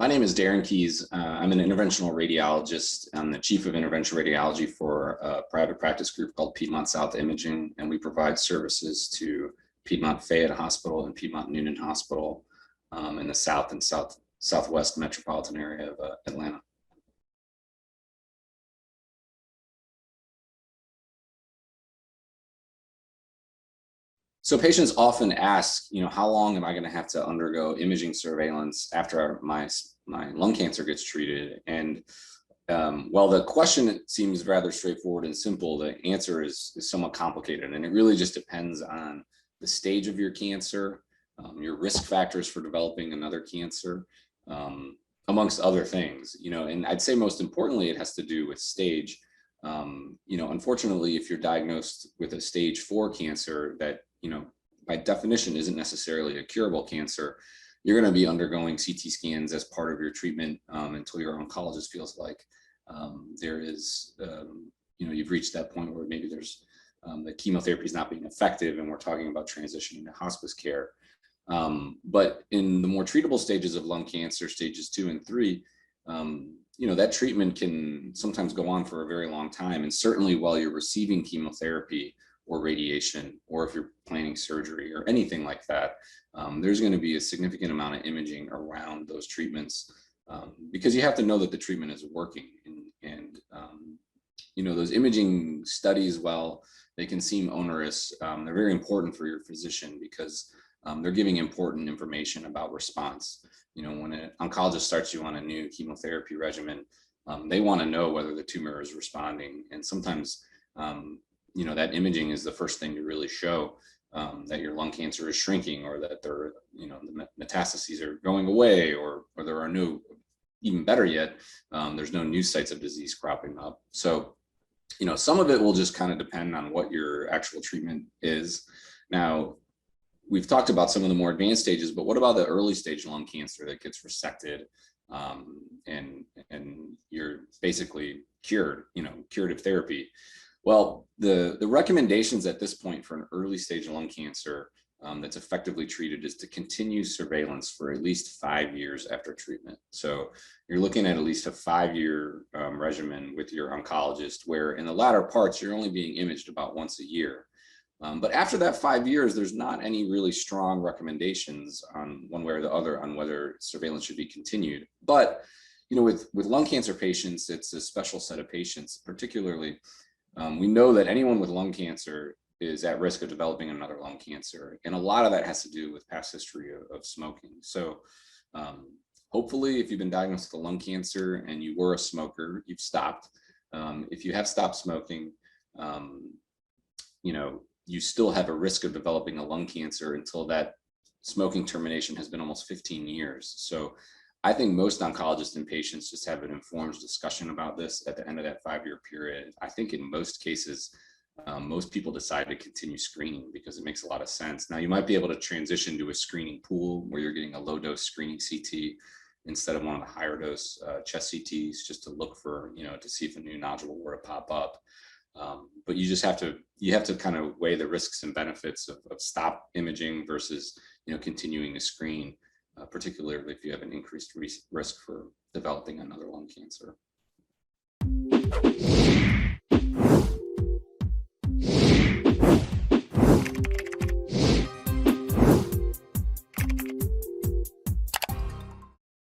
My name is Kies. I'm an interventional radiologist. I'm the chief of interventional radiology for a private practice group called Piedmont South Imaging, and we provide services to Piedmont Fayette Hospital and Piedmont Noonan Hospital in the south and southwest metropolitan area of Atlanta. So patients often ask, how long am I going to have to undergo imaging surveillance after my lung cancer gets treated? And while the question seems rather straightforward and simple, the answer is somewhat complicated, and it really just depends on the stage of your cancer, your risk factors for developing another cancer, amongst other things. And I'd say most importantly, it has to do with stage. Unfortunately, if you're diagnosed with a stage 4 cancer that by definition isn't necessarily a curable cancer, you're going to be undergoing CT scans as part of your treatment until your oncologist feels like there is, you've reached that point where maybe there's the chemotherapy is not being effective and we're talking about transitioning to hospice care. But in the more treatable stages of lung cancer, stages 2 and 3, that treatment can sometimes go on for a very long time. And certainly while you're receiving chemotherapy or radiation, or if you're planning surgery or anything like that, there's going to be a significant amount of imaging around those treatments because you have to know that the treatment is working. And those imaging studies, while they can seem onerous, they're very important for your physician because they're giving important information about response. When an oncologist starts you on a new chemotherapy regimen, they want to know whether the tumor is responding. And sometimes, that imaging is the first thing to really show that your lung cancer is shrinking, or that the metastases are going away, or there are no, even better yet, there's no new sites of disease cropping up. So, some of it will just kind of depend on what your actual treatment is. Now, we've talked about some of the more advanced stages, but what about the early stage lung cancer that gets resected and you're basically cured, curative therapy? Well, the recommendations at this point for an early stage lung cancer that's effectively treated is to continue surveillance for at least 5 years after treatment. So you're looking at least a 5-year regimen with your oncologist, where in the latter parts, you're only being imaged about once a year. But after that 5 years, there's not any really strong recommendations on one way or the other on whether surveillance should be continued. But, with lung cancer patients, it's a special set of patients. Particularly, we know that anyone with lung cancer is at risk of developing another lung cancer. And a lot of that has to do with past history of smoking. So hopefully, if you've been diagnosed with a lung cancer and you were a smoker, you've stopped. If you have stopped smoking, you still have a risk of developing a lung cancer until that smoking termination has been almost 15 years. So I think most oncologists and patients just have an informed discussion about this at the end of that 5-year period. I think in most cases, most people decide to continue screening because it makes a lot of sense. Now, you might be able to transition to a screening pool where you're getting a low dose screening CT instead of one of the higher dose chest CTs, just to look for, to see if a new nodule were to pop up. But you just have to kind of weigh the risks and benefits of stop imaging versus, continuing to screen, particularly if you have an increased risk for developing another lung cancer.